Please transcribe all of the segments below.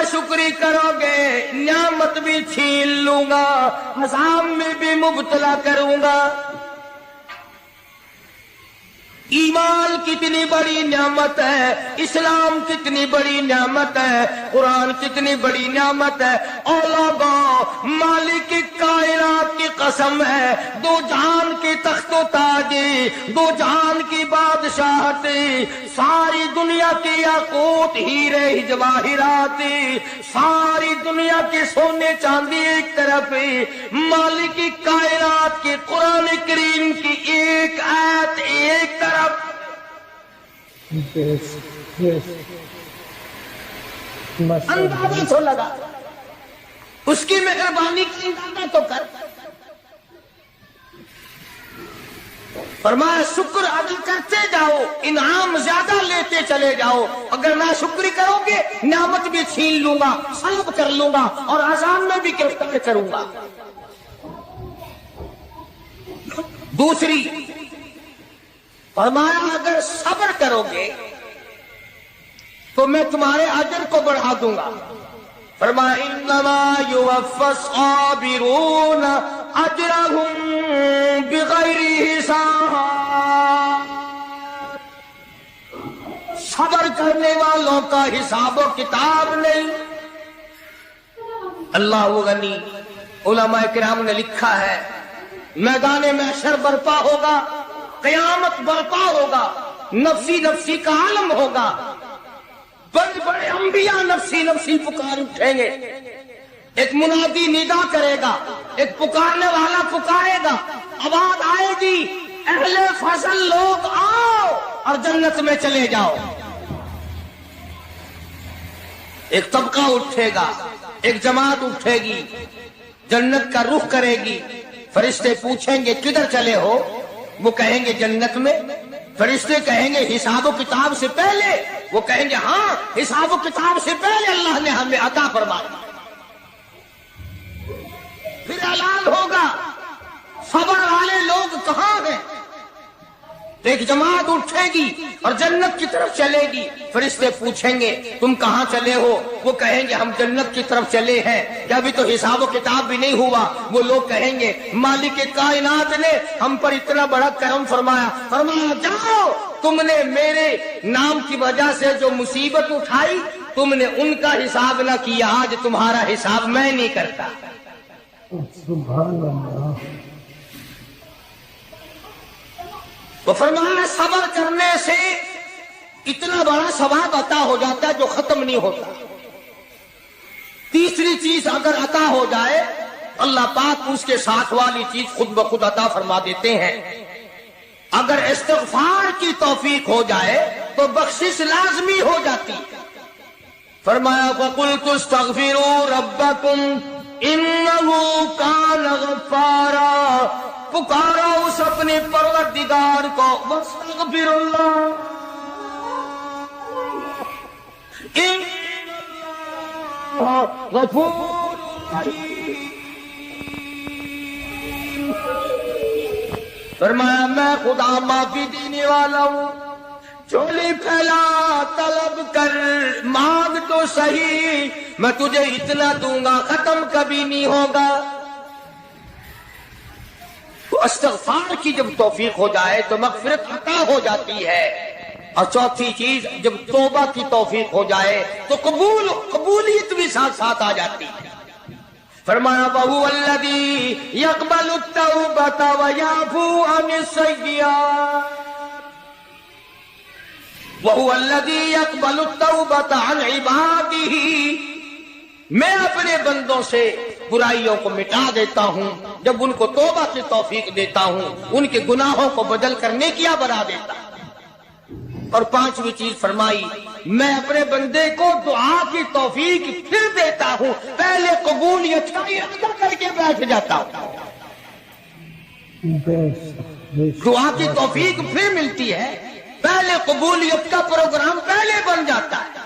ناشکری کرو گے نعمت بھی چھین لوں گا، عذاب میں بھی مبتلا کروں گا۔ ایمان کتنی بڑی نعمت ہے، اسلام کتنی بڑی نعمت ہے، قرآن کتنی بڑی نعمت ہے۔ اور لوگوں، مالک کائنات کی قسم ہے، دو جہان کی تخت و تاجی، دو جہان کی بادشاہتی، ساری دنیا کی یاقوت ہیرے جواہرات، ساری دنیا کے سونے چاندی ایک طرف، مالک کائنات کی قرآن کریم کی ایک آیت ایک طرف۔ اندازہ تو لگا، اس کی مہربانی کی اندازہ تو کر۔ فرمایا شکر ادا کرتے جاؤ، انعام زیادہ لیتے چلے جاؤ، اگر نہ شکری کرو گے نعمت بھی چھین لوں گا، سلب کر لوں گا، اور عذاب میں بھی گرفتار کروں گا۔ دوسری فرمایا اگر صبر کرو گے تو میں تمہارے اجر کو بڑھا دوں گا۔ فرمایا انما یوفی الصابرون اجرهم بغیر حساب، صبر کرنے والوں کا حساب و کتاب نہیں۔ اللہ غنی، علماء کرام نے لکھا ہے میدان محشر برپا ہوگا، قیامت برپا ہوگا، نفسی نفسی کا عالم ہوگا، بڑے بڑے انبیاء نفسی نفسی پکار اٹھیں گے، ایک منادی ندا کرے گا، ایک پکارنے والا پکارے گا، آواز آئے گی اہل فضل لوگ آؤ اور جنت میں چلے جاؤ۔ ایک طبقہ اٹھے گا، ایک جماعت اٹھے گی، جنت کا رخ کرے گی، فرشتے پوچھیں گے کدھر چلے ہو؟ وہ کہیں گے جنت میں۔ فرشتے کہیں گے حساب و کتاب سے پہلے؟ وہ کہیں گے ہاں حساب و کتاب سے پہلے اللہ نے ہمیں عطا فرمایا۔ پھر اعلان ہوگا صبر والے لوگ کہاں ہیں؟ ایک جماعت اٹھے گی اور جنت کی طرف چلے گی، فرشتے پوچھیں گے تم کہاں چلے ہو؟ وہ کہیں گے ہم جنت کی طرف چلے ہیں، کہ ابھی تو حساب و کتاب بھی نہیں ہوا۔ وہ لوگ کہیں گے مالک کائنات نے ہم پر اتنا بڑا کرم فرمایا، فرمایا جاؤ، تم نے میرے نام کی وجہ سے جو مصیبت اٹھائی تم نے ان کا حساب نہ کیا، آج تمہارا حساب میں نہیں کرتا۔ سبحان اللہ۔ وہ فرمایا صبر کرنے سے اتنا بڑا ثواب عطا ہو جاتا ہے جو ختم نہیں ہوتا۔ تیسری چیز اگر عطا ہو جائے اللہ پاک اس کے ساتھ والی چیز خود بخود عطا فرما دیتے ہیں۔ اگر استغفار کی توفیق ہو جائے تو بخشش لازمی ہو جاتی ہے۔ فرمایا فَقُلْتُ اسْتَغْفِرُوا رَبَّكُمْ إِنَّهُ كَانَ غَفَّارًا، پکارا اس اپنے پروردگار کو، وَاسْتَغْفِرُ اللَّهَ إِنَّ اللَّهَ غَفُورٌ رَحِيمٌ۔ فرمایا میں خدا معافی دینے والا ہوں، چولی پھیلا طلب کر، مانگ تو صحیح، میں تجھے اتنا دوں گا ختم کبھی نہیں ہوگا۔ تو استغفار کی جب توفیق ہو جائے تو مغفرت عطا ہو جاتی ہے۔ اور چوتھی چیز جب توبہ کی توفیق ہو جائے تو قبولیت بھی ساتھ ساتھ آ جاتی ہے۔ فرمایا وَهُوَ الَّذِي يَقْبَلُ التَّوْبَةَ وَيَعْفُو عَنِ السَّيِّئَاتِ، وَهُوَ الَّذِي يَقْبَلُ التَّوْبَةَ عَنْ عِبَادِهِ، میں اپنے بندوں سے برائیوں کو مٹا دیتا ہوں جب ان کو توبہ کی توفیق دیتا ہوں، ان کے گناہوں کو بدل کر نیکیاں بنا دیتا ہوں۔ اور پانچویں چیز فرمائی میں اپنے بندے کو دعا کی توفیق پھر دیتا ہوں، پہلے قبولیت کا ارادہ کر کے بیٹھ جاتا ہوں، دعا کی توفیق پھر ملتی ہے، پہلے قبولیت کا پروگرام پہلے بن جاتا ہے۔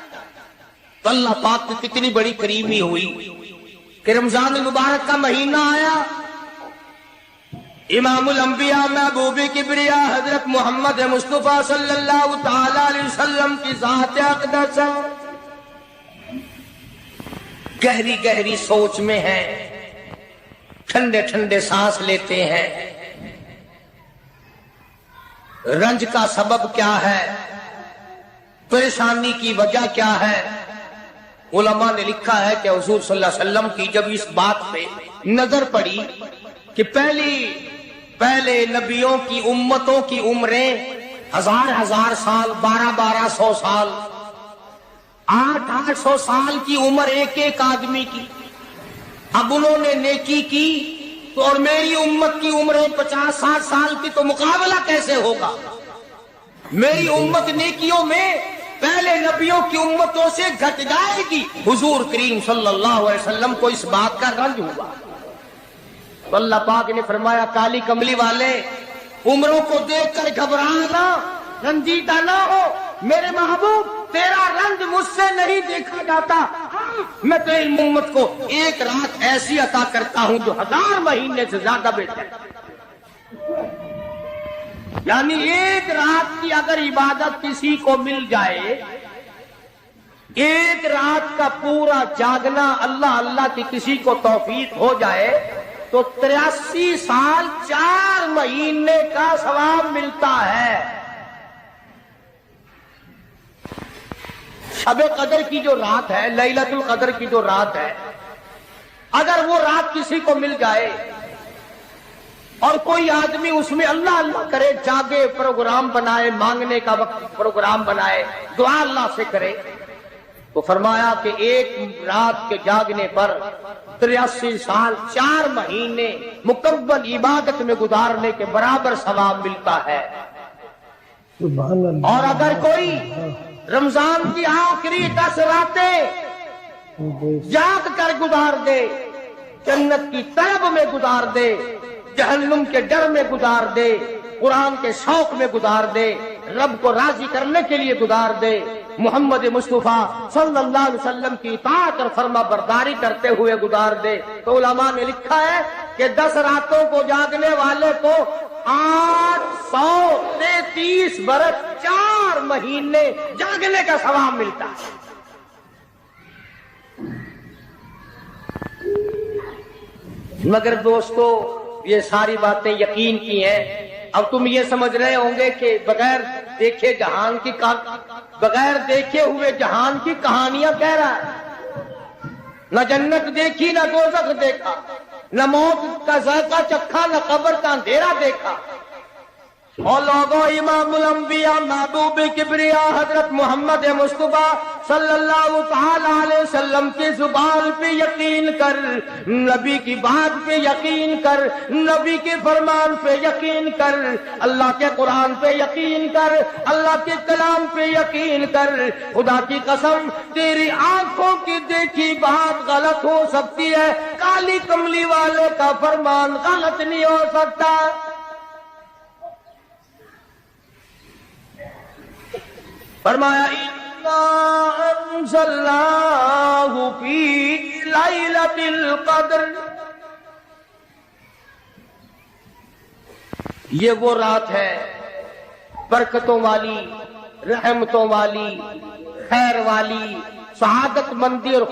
تو اللہ پاک کی کتنی بڑی کریمی ہوئی کہ رمضان المبارک کا مہینہ آیا، امام الانبیاء محبوب کبریا حضرت محمد مصطفیٰ صلی اللہ تعالی علیہ وسلم کی ذات اقدس گہری گہری سوچ میں ہیں، ٹھنڈے ٹھنڈے سانس لیتے ہیں۔ رنج کا سبب کیا ہے؟ پریشانی کی وجہ کیا ہے؟ علماء نے لکھا ہے کہ حضور صلی اللہ علیہ وسلم کی جب اس بات پہ نظر پڑی کہ پہلے نبیوں کی امتوں کی عمریں 1000 سال، 1200 سال، 800 سال کی عمر ایک آدمی کی، اب انہوں نے نیکی کی تو اور میری امت کی عمریں 50-60 سال کی، تو مقابلہ کیسے ہوگا؟ میری امت نیکیوں میں پہلے نبیوں کی امتوں سے گھٹ جائے گی۔ حضور کریم صلی اللہ علیہ وسلم کو اس بات کا رنج ہوا تو اللہ پاک نے فرمایا کالی کملی والے عمروں کو دیکھ کر گھبرانا، رنجیدہ نہ ہو، میرے محبوب تیرا رنج مجھ سے نہیں دیکھا جاتا، میں تیری امت کو ایک رات ایسی عطا کرتا ہوں جو 1000 مہینے سے زیادہ بہتر ہے۔ یعنی ایک رات کی اگر عبادت کسی کو مل جائے، ایک رات کا پورا جاگنا اللہ اللہ کی کسی کو توفیق ہو جائے تو 83 سال 4 مہینے کا ثواب ملتا ہے۔ شب قدر کی جو رات ہے، لیلۃ القدر کی جو رات ہے، اگر وہ رات کسی کو مل جائے اور کوئی آدمی اس میں اللہ اللہ کرے، جاگے، پروگرام بنائے، مانگنے کا وقت پروگرام بنائے، دعا اللہ سے کرے، تو فرمایا کہ ایک رات کے جاگنے پر 83 سال 4 مہینے مکمل عبادت میں گزارنے کے برابر ثواب ملتا ہے۔ سبحان اللہ۔ اور اگر کوئی رمضان کی آخری 10 راتیں جاگ کر گزار دے، جنت کی طلب میں گزار دے، جہنم کے ڈر میں گزار دے، قرآن کے شوق میں گزار دے، رب کو راضی کرنے کے لیے گزار دے، محمد مصطفیٰ صلی اللہ علیہ وسلم کی اطاعت اور فرما برداری کرتے ہوئے گزار دے، تو علماء نے لکھا ہے کہ 10 راتوں کو جاگنے والے کو 833 برس 4 مہینے جاگنے کا ثواب ملتا ہے۔ مگر دوستو یہ ساری باتیں یقین کی ہیں، اب تم یہ سمجھ رہے ہوں گے کہ بغیر دیکھے جہان کی بغیر دیکھے ہوئے جہان کی کہانیاں کہہ رہا ہے، نہ جنت دیکھی، نہ دوزخ دیکھا، نہ موت کا ذائقہ چکھا، نہ قبر کا اندھیرا دیکھا۔ اور لوگوں، امام الانبیاء محبوب کبریا حضرت محمد مصطفیٰ صلی اللہ تعالی علیہ وسلم کی زبان پہ یقین کر، نبی کی بات پہ یقین کر، نبی کے فرمان پہ یقین کر، اللہ کے قرآن پہ یقین کر، اللہ کے کلام پہ یقین کر۔ خدا کی قسم تیری آنکھوں کی دیکھی بات غلط ہو سکتی ہے، کالی کملی والے کا فرمان غلط نہیں ہو سکتا۔ فرمایا اِنَّا أَنزَلْنَاهُ فِي لَيْلَةِ الْقَدْرِ، یہ وہ رات ہے برکتوں والی، رحمتوں والی، خیر والی، سعادت مندی اور